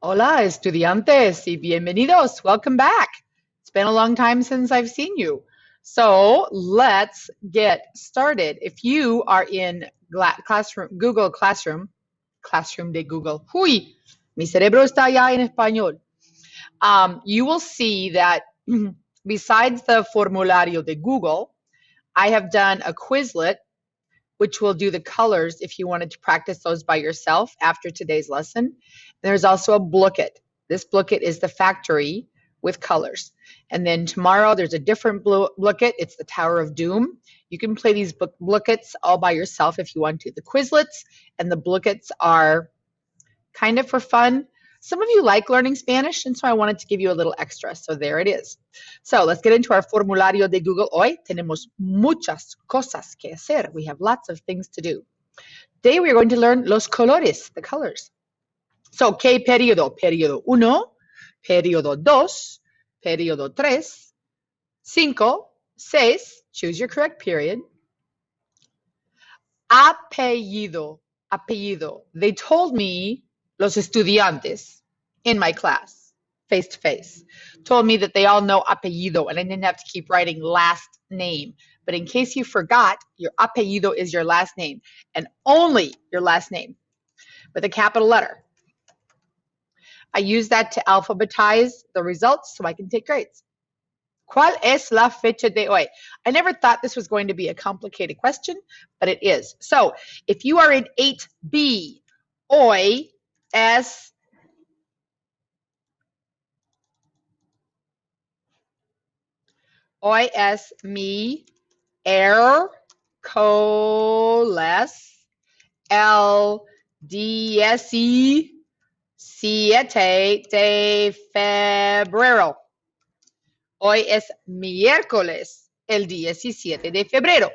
Hola, estudiantes, y bienvenidos. Welcome back. It's been a long time since I've seen you. So let's get started. If you are in Google Classroom de Google, ¡Uy! Mi cerebro está ya en español. You will see that besides the formulario de Google, I have done a Quizlet, which will do the colors if you wanted to practice those by yourself after today's lesson. And there's also a booklet. This booklet is the factory with colors. And then tomorrow there's a different booklet. It's the Tower of Doom. You can play these booklets all by yourself if you want to. The Quizlets and the booklets are kind of for fun. Some of you like learning Spanish, and so I wanted to give you a little extra. So there it is. So let's get into our formulario de Google. Hoy tenemos muchas cosas que hacer. We have lots of things to do. Today we are going to learn los colores, the colors. So, ¿qué periodo? Periodo 1, periodo 2, periodo 3, 5, 6, choose your correct period. Apellido, apellido. They told me, los estudiantes in my class, face to face, told me that they all know apellido and I didn't have to keep writing last name. But in case you forgot, your apellido is your last name and only your last name with a capital letter. I use that to alphabetize the results so I can take grades. ¿Cuál es la fecha de hoy? I never thought this was going to be a complicated question, but it is. So if you are in 8B, hoy es mi miércoles el 17 de febrero. Hoy es miércoles el 17 de febrero.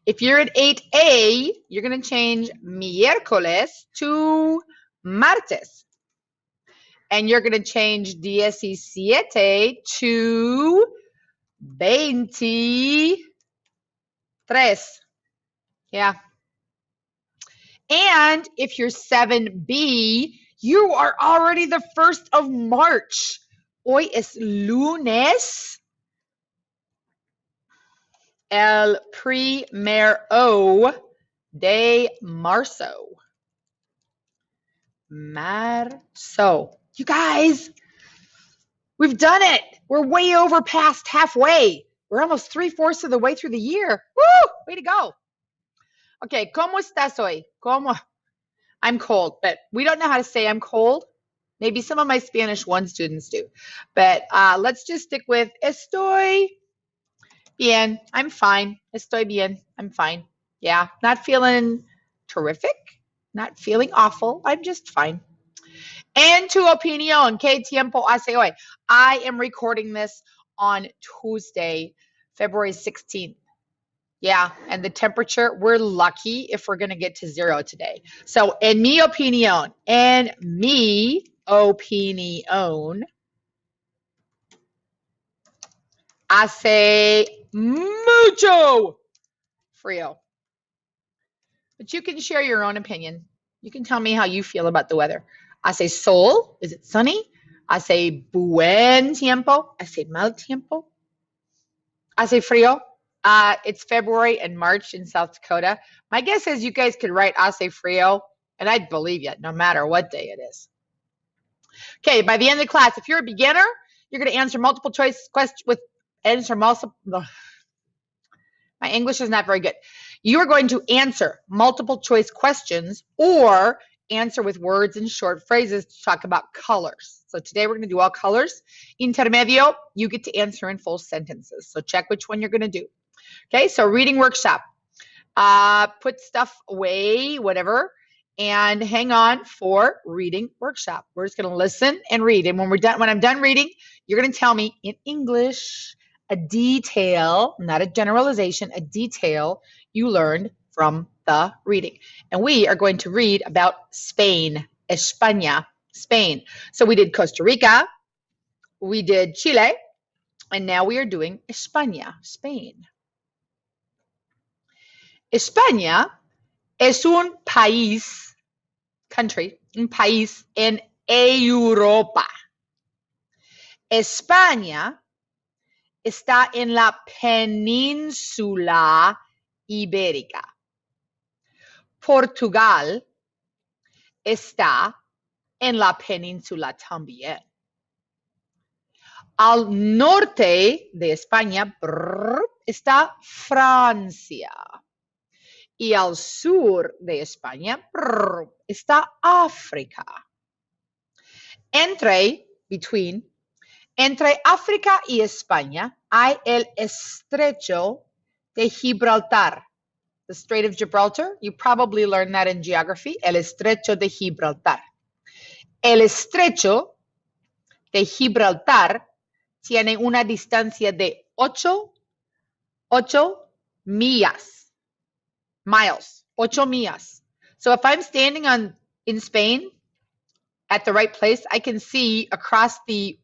If you're at 8A, you're going to change miércoles to martes. And you're going to change 17 to 23. Yeah. And if you're 7B, you are already the 1st of March. Hoy es lunes el primero de marzo. Marzo. You guys, we've done it. We're way over past halfway. We're almost 3/4 of the way through the year. Woo! Way to go. Okay, ¿cómo estás hoy? ¿Cómo? I'm cold, but we don't know how to say I'm cold. Maybe some of my Spanish 1 students do. But let's just stick with estoy bien. I'm fine. Estoy bien. I'm fine. Yeah, not feeling terrific. Not feeling awful. I'm just fine. En tu opinión, ¿qué tiempo hace hoy? I am recording this on Tuesday, February 16th. Yeah, and the temperature, we're lucky if we're going to get to 0 today. So, en mi opinión, hace mucho frío. But you can share your own opinion. You can tell me how you feel about the weather. Hace sol, is it sunny? Hace buen tiempo, hace mal tiempo. Hace frío. It's February and March in South Dakota. My guess is you guys could write hace frío, and I'd believe you no matter what day it is. Okay, by the end of the class, if you're a beginner, you're going to answer multiple choice questions with my English is not very good. You are going to answer multiple choice questions or answer with words and short phrases to talk about colors. So today we're going to do all colors. Intermedio, you get to answer in full sentences. So check which one you're going to do. Okay, so reading workshop. Put stuff away, whatever, and hang on for reading workshop. We're just going to listen and read. And when I'm done reading, you're going to tell me in English a detail, not a generalization, a detail you learned from the reading. And we are going to read about Spain, España, Spain. So we did Costa Rica, we did Chile, and now we are doing España, Spain. España es un país, country, un país en Europa. España está en la península ibérica. Portugal está en la península también. Al norte de España está Francia. Y al sur de España está África. Entre África y España hay el estrecho de Gibraltar. The Strait of Gibraltar, you probably learned that in geography, el estrecho de Gibraltar. El estrecho de Gibraltar tiene una distancia de 8 millas. Miles, 8 millas. So if I'm standing in Spain at the right place, I can see across the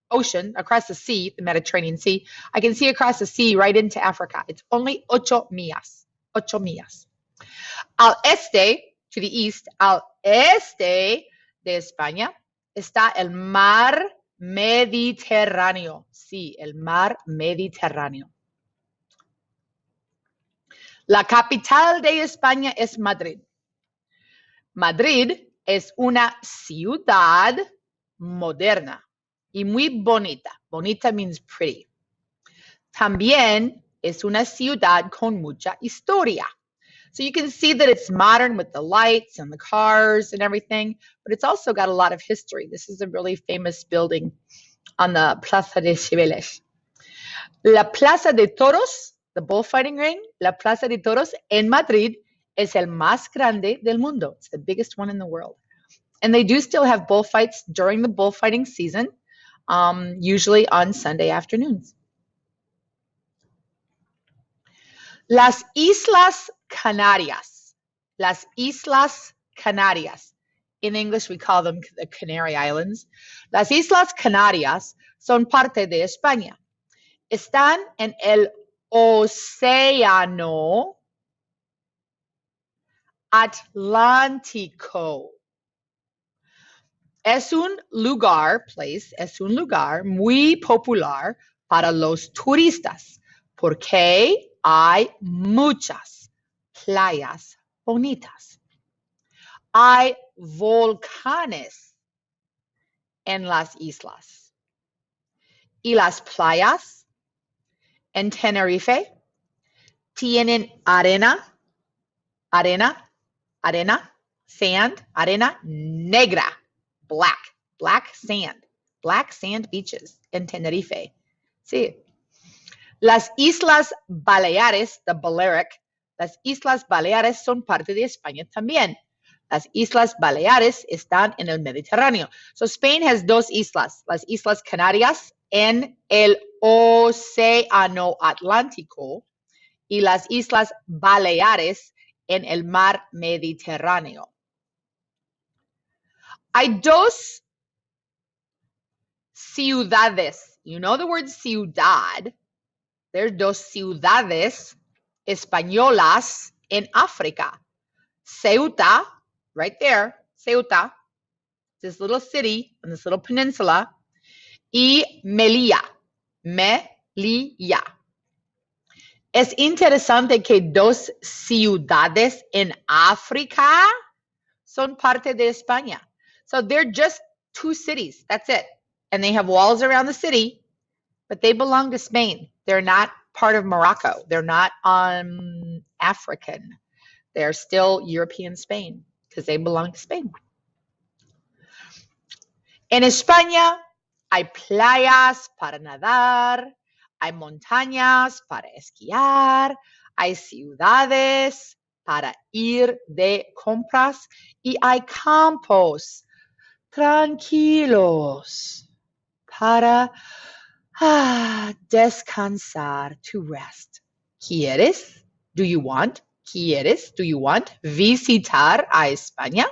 ocean, across the sea, the Mediterranean Sea, I can see across the sea right into Africa. It's only 8 millas. 8 millas. Al este, to the east, al este de España, está el mar Mediterráneo. Sí, el mar Mediterráneo. La capital de España es Madrid. Madrid es una ciudad moderna y muy bonita. Bonita means pretty. También es una ciudad con mucha historia. So you can see that it's modern with the lights and the cars and everything, but it's also got a lot of history. This is a really famous building on the Plaza de Cibeles. La Plaza de Toros, the bullfighting ring, la Plaza de Toros en Madrid es el más grande del mundo. It's the biggest one in the world. And they do still have bullfights during the bullfighting season, usually on Sunday afternoons. Las Islas Canarias. Las Islas Canarias. In English, we call them the Canary Islands. Las Islas Canarias son parte de España. Están en el Océano Atlántico. Es un lugar muy popular para los turistas porque hay muchas playas bonitas. Hay volcanes en las islas. Y las playas en Tenerife tienen arena, sand, arena negra, black sand beaches en Tenerife. Sí. Las Islas Baleares, the Balearic, las Islas Baleares son parte de España también. Las Islas Baleares están en el Mediterráneo. So Spain has dos islas, las Islas Canarias en el Océano Atlántico y las Islas Baleares en el mar Mediterráneo. Hay dos ciudades. You know the word ciudad. There's dos ciudades españolas en África. Ceuta, right there, Ceuta, this little city on this little peninsula, y Melilla. Es interesante que dos ciudades en África son parte de España. So they're just two cities, that's it. And they have walls around the city, but they belong to Spain. They're not part of Morocco. They're not African. They're still European Spain because they belong to Spain. En España hay playas para nadar, hay montañas para esquiar, hay ciudades para ir de compras y hay campos tranquilos para descansar, to rest. ¿Quieres? Do you want? ¿Quieres? Do you want visitar a España?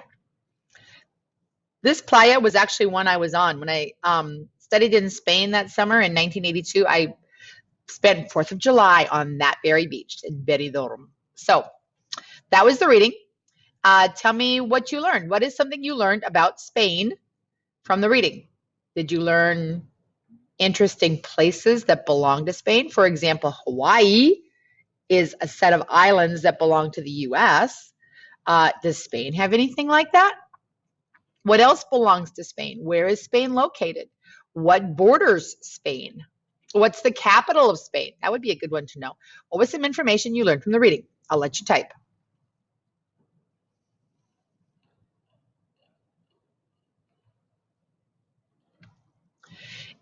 This playa was actually one I was on. When I studied in Spain that summer in 1982, I spent 4th of July on that very beach in Benidorm. So that was the reading. Tell me what you learned. What is something you learned about Spain from the reading? Did you learn interesting places that belong to Spain? For example, Hawaii is a set of islands that belong to the US. Does Spain have anything like that? What else belongs to Spain? Where is Spain located? What borders Spain? What's the capital of Spain? That would be a good one to know. What was some information you learned from the reading? I'll let you type.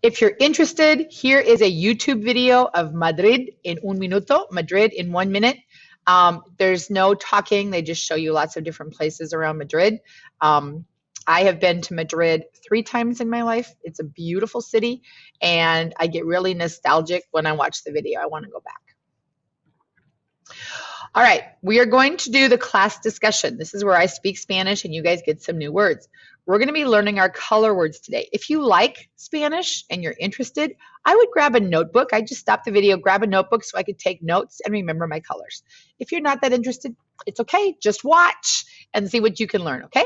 If you're interested, here is a YouTube video of Madrid en un minuto, Madrid in 1 minute. There's no talking. They just show you lots of different places around Madrid. I have been to Madrid 3 times in my life. It's a beautiful city, and I get really nostalgic when I watch the video. I want to go back. All right, we are going to do the class discussion. This is where I speak Spanish and you guys get some new words. We're going to be learning our color words today. If you like Spanish and you're interested, I would grab a notebook. I just stopped the video, grab a notebook so I could take notes and remember my colors. If you're not that interested, it's okay. Just watch and see what you can learn, okay?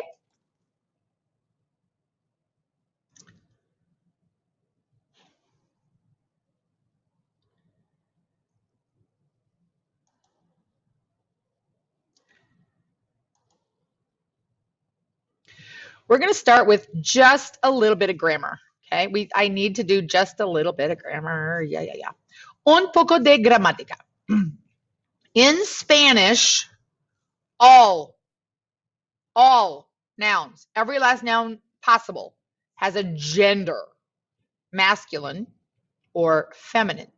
We're going to start with just a little bit of grammar, okay? I need to do just a little bit of grammar. Yeah. Un poco de gramática. In Spanish, all nouns, every last noun possible has a gender, masculine or feminine.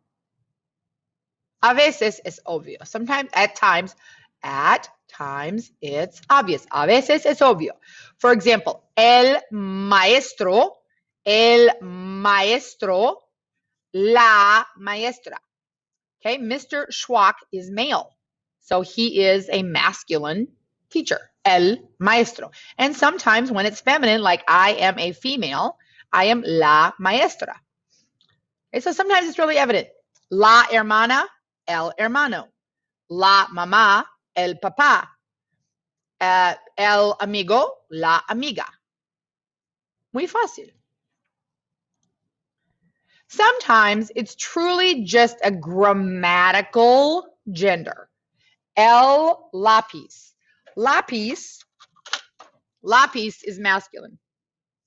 A veces es obvio. Sometimes, at times, it's obvious. A veces es obvio. For example, el maestro, la maestra. Okay, Mr. Schwach is male, so he is a masculine teacher, el maestro. And sometimes when it's feminine, like I am a female, I am la maestra. Okay, so sometimes it's really evident. La hermana, el hermano. La mamá, el papá. El amigo, la amiga. Muy fácil. Sometimes it's truly just a grammatical gender. El lápiz. Lápiz is masculine.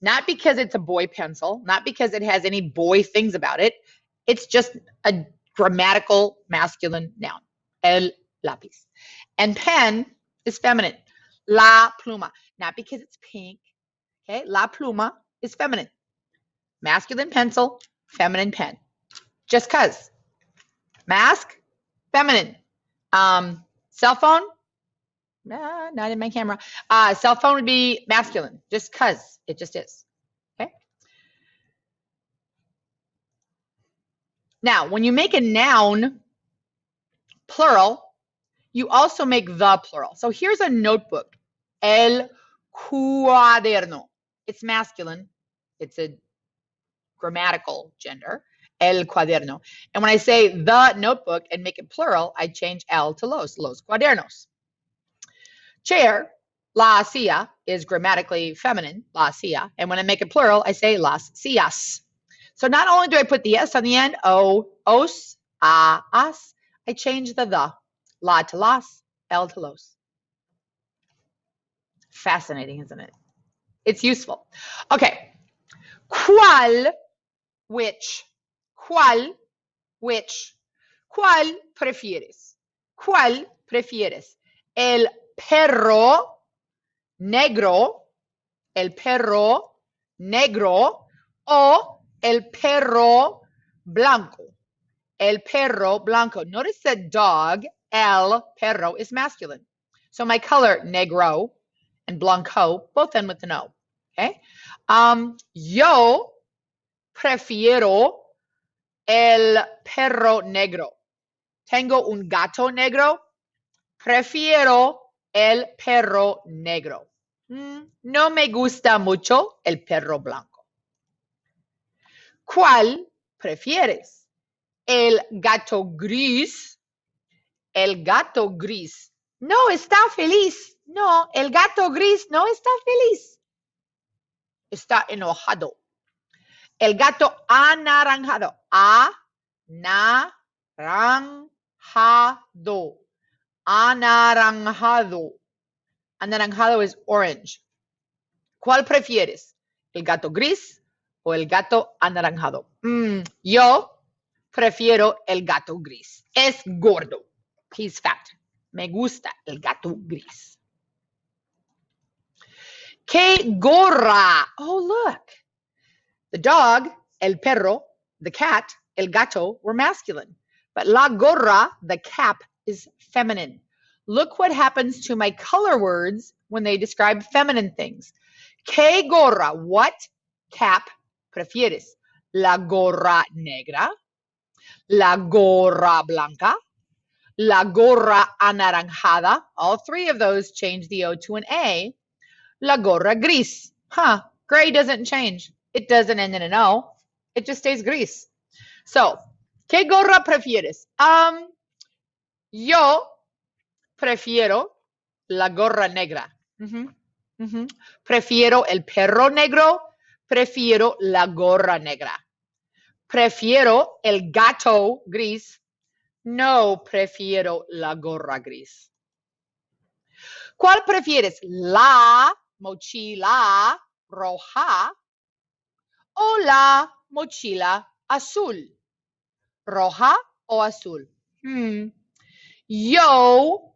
Not because it's a boy pencil, not because it has any boy things about it. It's just a grammatical masculine noun. El lápiz. And pen is feminine. La pluma. Not because it's pink. Okay, la pluma is feminine. Masculine pencil, feminine pen. Just cuz. Mask, feminine. Cell phone, not in my camera. Cell phone would be masculine, just cuz. It just is. Okay. Now, when you make a noun plural, you also make the plural. So here's a notebook. El cuaderno. It's masculine. It's a grammatical gender. El cuaderno. And when I say the notebook and make it plural, I change el to los cuadernos. Chair, la silla, is grammatically feminine, la silla. And when I make it plural, I say las sillas. So not only do I put the S on the end, os, as, I change the, la to las, el to los. Fascinating, isn't it? It's useful. Okay. ¿Cuál, which? ¿Cuál, which? ¿Cuál prefieres? ¿Cuál prefieres? El perro negro o el perro blanco. El perro blanco. Notice that dog, el perro, is masculine. So my color, negro and blanco, both end with an O. Okay. Yo prefiero el perro negro. Tengo un gato negro. Prefiero el perro negro. No me gusta mucho el perro blanco. ¿Cuál prefieres? El gato gris. El gato gris no está feliz. No, el gato gris no está feliz. está enojado. El gato anaranjado. Anaranjado. Anaranjado. Anaranjado is orange. ¿Cuál prefieres? ¿El gato gris o el gato anaranjado? Yo prefiero el gato gris. Es gordo. He's fat. Me gusta el gato gris. ¡Qué gorra! Oh, look. The dog, el perro, the cat, el gato were masculine. But la gorra, the cap, is feminine. Look what happens to my color words when they describe feminine things. ¿Qué gorra? What cap prefieres? ¿La gorra negra? ¿La gorra blanca? ¿La gorra anaranjada? All three of those change the O to an A. La gorra gris. Gray doesn't change. It doesn't end in an O. It just stays gris. So, ¿qué gorra prefieres? Yo prefiero la gorra negra. Prefiero el perro negro. Prefiero la gorra negra. Prefiero el gato gris. No prefiero la gorra gris. ¿Cuál prefieres? ¿La mochila roja o la mochila azul? ¿Roja o azul? Yo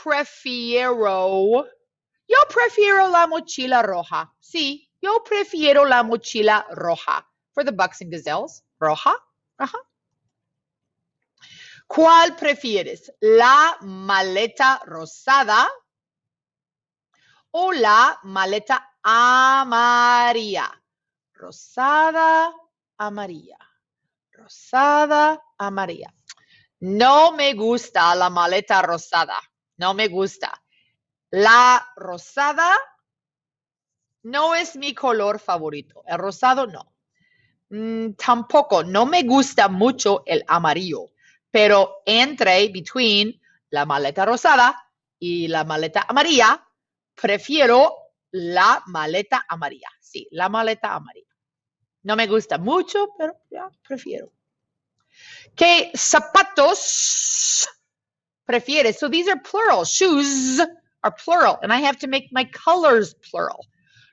prefiero la mochila roja. Sí, yo prefiero la mochila roja. For the bucks and gazelles, roja. ¿Cuál prefieres? ¿La maleta rosada o la maleta amarilla? Rosada, amarilla. Rosada, amarilla. No me gusta la maleta rosada. No me gusta. La rosada no es mi color favorito. El rosado no. Tampoco. No me gusta mucho el amarillo. Pero between la maleta rosada y la maleta amarilla, prefiero la maleta amarilla. Sí, la maleta amarilla. No me gusta mucho, pero ya prefiero. ¿Qué zapatos prefieres? So these are plural. Shoes are plural, and I have to make my colors plural.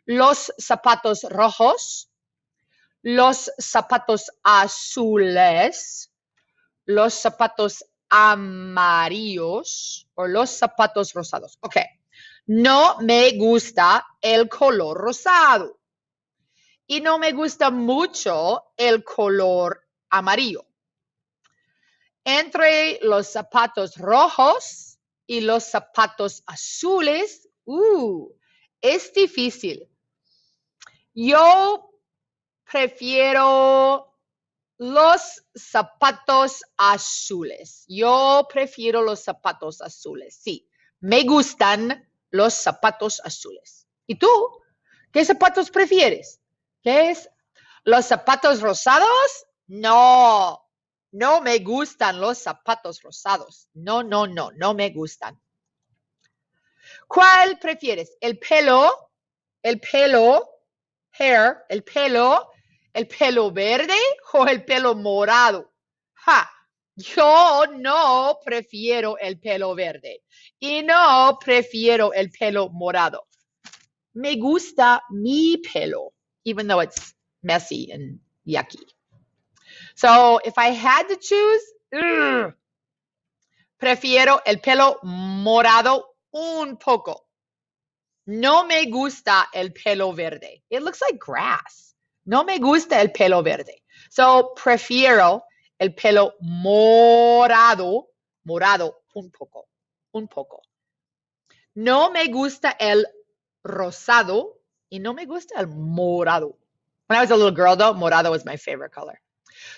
Los zapatos rojos, los zapatos azules, los zapatos amarillos o los zapatos rosados. Ok. No me gusta el color rosado. Y no me gusta mucho el color amarillo. Entre los zapatos rojos y los zapatos azules, es difícil. Yo prefiero los zapatos azules. Yo prefiero los zapatos azules. Sí, me gustan los zapatos azules. ¿Y tú? ¿Qué zapatos prefieres? ¿Qué es? ¿Los zapatos rosados? No. No me gustan los zapatos rosados. No me gustan. ¿Cuál prefieres? ¿El pelo, hair, el pelo verde o el pelo morado? Yo no prefiero el pelo verde y no prefiero el pelo morado. Me gusta mi pelo, even though it's messy and yucky. So if I had to choose, prefiero el pelo morado un poco. No me gusta el pelo verde. It looks like grass. No me gusta el pelo verde. So prefiero el pelo morado un poco. No me gusta el rosado y no me gusta el morado. When I was a little girl though, morado was my favorite color.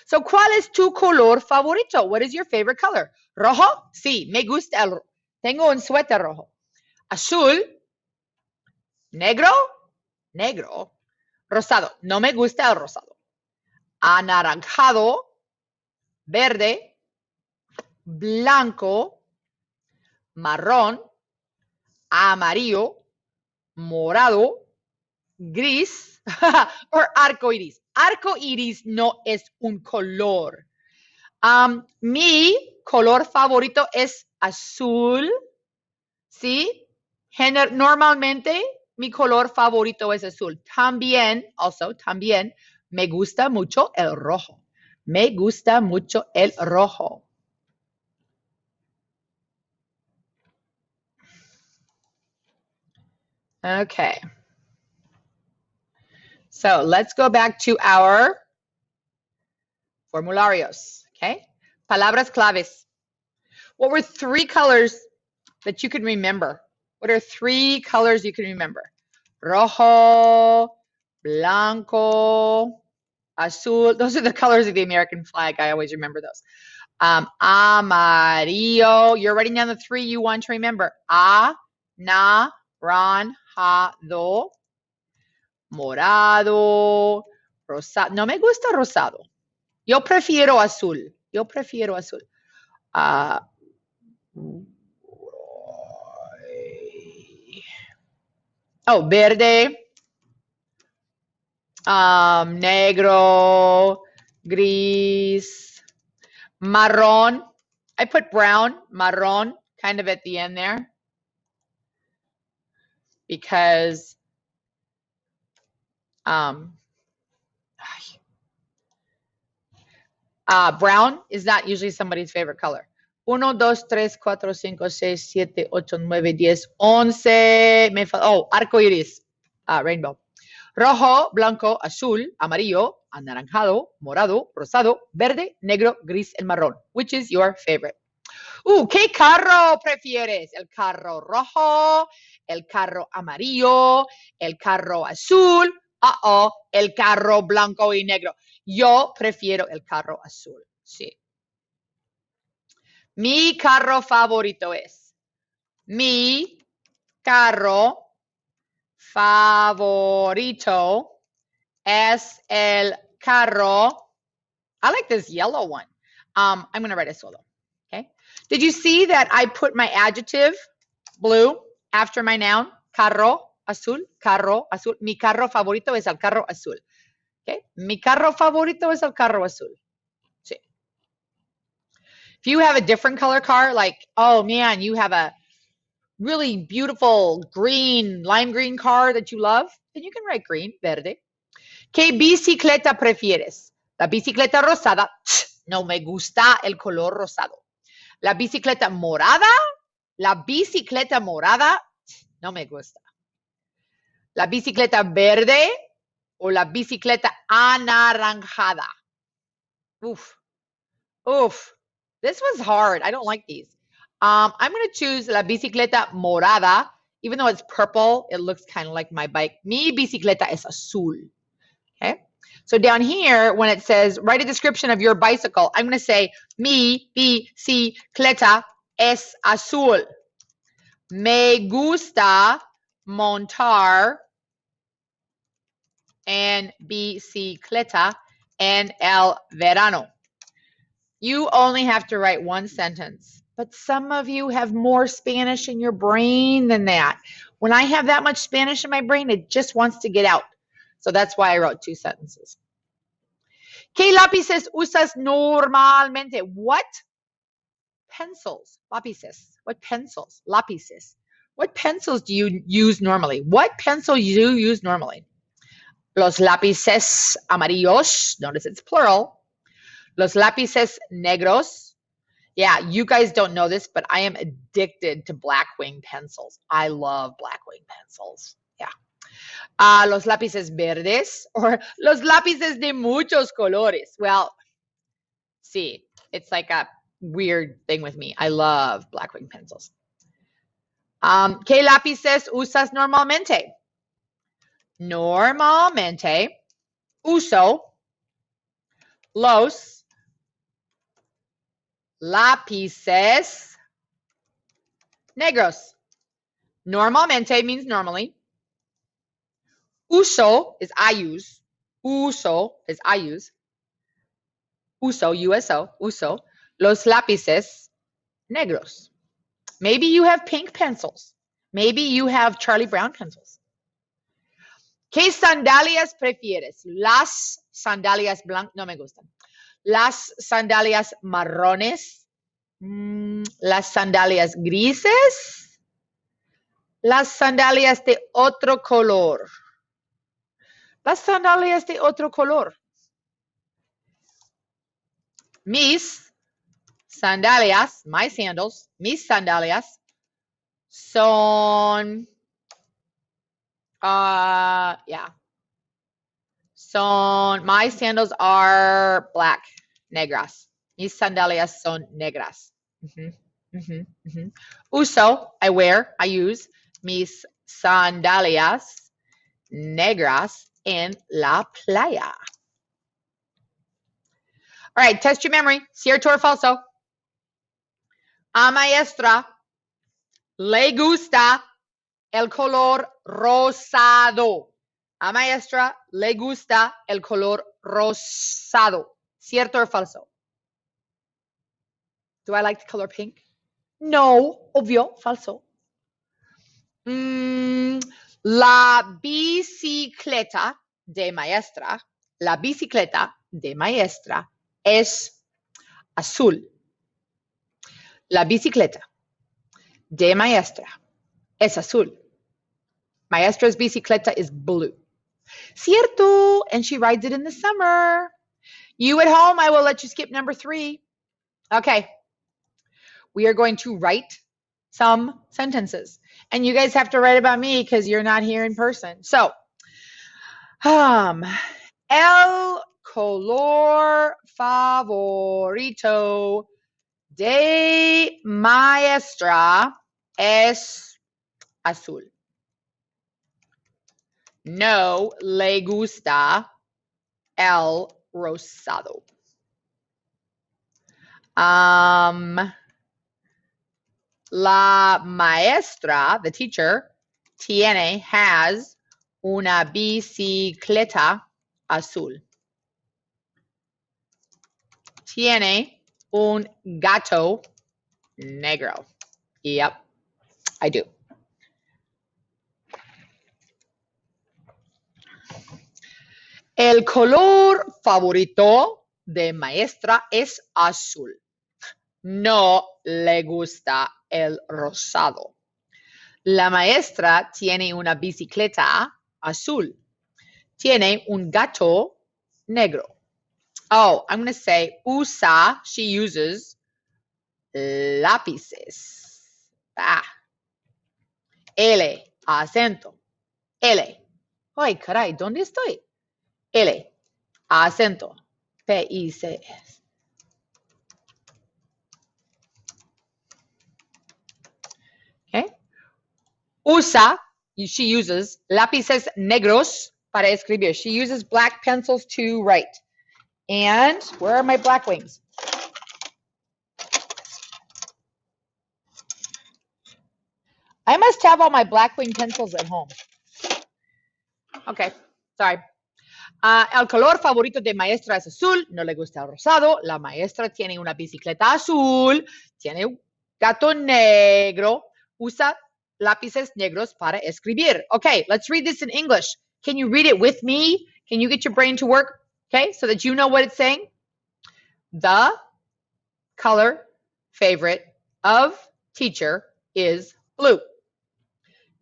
So, ¿cuál es tu color favorito? What is your favorite color? ¿Rojo? Sí, me gusta el rojo. Tengo un suéter rojo. ¿Azul? ¿Negro? Negro. Rosado. No me gusta el rosado. Anaranjado. Verde. Blanco. Marrón. Amarillo. Morado. gris, or arco iris. Arco iris no es un color. Mi color favorito es azul, ¿sí? Normalmente mi color favorito es azul. También, también me gusta mucho el rojo. Me gusta mucho el rojo. Okay. So let's go back to our formularios. Okay. Palabras claves. What were 3 colors that you can remember? What are 3 colors you can remember? Rojo, blanco, azul. Those are the colors of the American flag. I always remember those. Amarillo. You're writing down the 3 you want to remember. Naranjado, morado, rosado. No me gusta rosado. Yo prefiero azul. Yo prefiero azul. Verde, negro, gris, marrón. I put brown, marrón, kind of at the end there, because brown is not usually somebody's favorite color. 1, 2, 3, 4, 5, 6, 7, 8, 9, 10, 11. Arco iris, rainbow. Rojo, blanco, azul, amarillo, anaranjado, morado, rosado, verde, negro, gris, and marrón. Which is your favorite? ¿Qué carro prefieres? ¿El carro rojo? ¿El carro amarillo? ¿El carro azul? El carro blanco y negro. Yo prefiero el carro azul, sí. Mi carro favorito es. Mi carro favorito es el carro. I like this yellow one. I'm going to write it solo. Okay. Did you see that I put my adjective, blue, after my noun? Carro azul, carro azul. Mi carro favorito es el carro azul. Okay. Mi carro favorito es el carro azul. Sí. If you have a different color car, like, oh man, you have a really beautiful green, lime green car that you love, then you can write green, verde. ¿Qué bicicleta prefieres? La bicicleta rosada. No me gusta el color rosado. La bicicleta morada. La bicicleta morada. No me gusta. La bicicleta verde o la bicicleta anaranjada. Oof. This was hard. I don't like these. I'm going to choose la bicicleta morada. Even though it's purple, it looks kind of like my bike. Mi bicicleta es azul. Okay. So down here, when it says, write a description of your bicycle, I'm going to say, mi bicicleta es azul. Me gusta montar en bicicleta en el verano. You only have to write 1 sentence, but some of you have more Spanish in your brain than that. When I have that much Spanish in my brain, it just wants to get out. So that's why I wrote 2 sentences. ¿Qué lápices usas normalmente? What pencils? Lápices. What pencils? Lápices. What pencils do you use normally? What pencil do you use normally? Los lápices amarillos. Notice it's plural. Los lápices negros. Yeah, you guys don't know this, but I am addicted to Blackwing pencils. I love Blackwing pencils. Yeah. Los lápices verdes, or los lápices de muchos colores. Well, see, it's like a weird thing with me. I love Blackwing pencils. ¿Qué lápices usas normalmente? Normalmente uso los lápices negros. Normalmente means normally. Uso is I use. Uso is I use. Uso, USO, uso. Los lápices negros. Maybe you have pink pencils. Maybe you have Charlie Brown pencils. ¿Qué sandalias prefieres? Las sandalias blancas no me gustan. Las sandalias marrones, las sandalias grises, las sandalias de otro color. Las sandalias de otro color. Mis sandalias, my sandals, mis sandalias son, my sandals are black, negras. Mis sandalias son negras. Uso, I wear, I use mis sandalias negras en la playa. All right, test your memory. ¿Cierto o falso? A maestra le gusta el color rosado. A maestra le gusta el color rosado. ¿Cierto o falso? Do I like the color pink? No, obvio, falso. La bicicleta de maestra es azul. La bicicleta de maestra es azul. Maestra's bicicleta is blue. Cierto, and she rides it in the summer. You at home, I will let you skip number 3. Okay. We are going to write some sentences. And you guys have to write about me because you're not here in person. So, el color favorito de maestra es azul. No le gusta el rosado. La maestra, the teacher, has una bicicleta azul. Tiene un gato negro. Yep, I do. El color favorito de maestra es azul. No le gusta el rosado. La maestra tiene una bicicleta azul. Tiene un gato negro. Oh, I'm going to say usa, she uses lápices. L, acento. L. Ay, caray, ¿dónde estoy? L, acento. P-I-C. Okay. Usa, she uses lápices negros para escribir. She uses black pencils to write. And where are my black wings? I must have all my black wing pencils at home. Okay, sorry. El color favorito de maestra es azul, no le gusta el rosado. La maestra tiene una bicicleta azul, tiene un gato negro, usa lápices negros para escribir. Okay, let's read this in English. Can you read it with me? Can you get your brain to work? Okay, so that you know what it's saying. The color favorite of teacher is blue.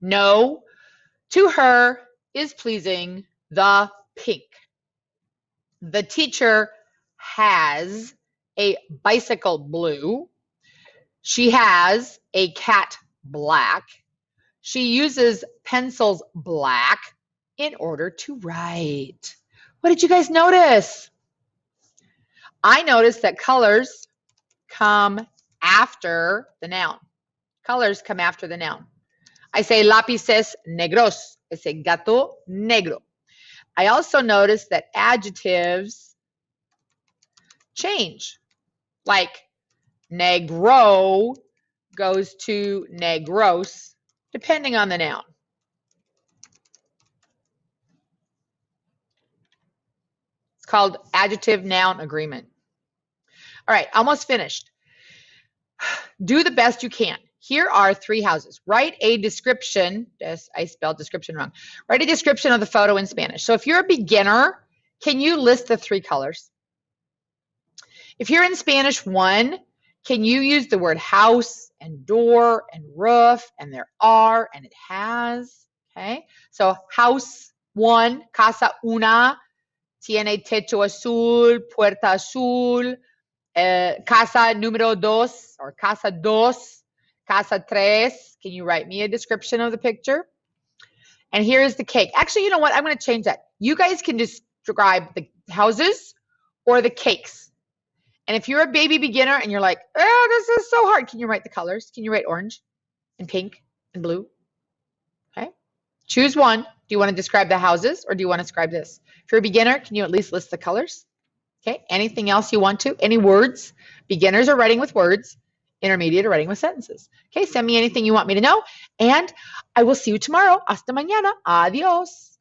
No, to her is pleasing the pink. The teacher has a bicycle blue. She has a cat black. She uses pencils black in order to write. What did you guys notice? I noticed that colors come after the noun. Colors come after the noun. I say lápices negros. I say gato negro. I also noticed that adjectives change. Like negro goes to negros, depending on the noun. It's called adjective-noun agreement. All right, almost finished. Do the best you can. here are 3 houses. Write a description. Yes, I spelled description wrong. Write a description of the photo in Spanish. So if you're a beginner, can you list the 3 colors? If you're in Spanish 1, can you use the word house and door and roof and there are and it has? Okay, so house 1, casa una, tiene techo azul, puerta azul. Casa número 2 or casa dos, casa tres. Can you write me a description of the picture? And here's the cake. Actually, you know what? I'm going to change that. You guys can describe the houses or the cakes. And if you're a baby beginner and you're like, oh, this is so hard, can you write the colors? Can you write orange and pink and blue? Okay. Choose one. Do you want to describe the houses or do you want to describe this? If you're a beginner, can you at least list the colors? Okay. Anything else you want to? Any words? Beginners are writing with words. Intermediate are writing with sentences. Okay. Send me anything you want me to know. And I will see you tomorrow. Hasta mañana. Adios.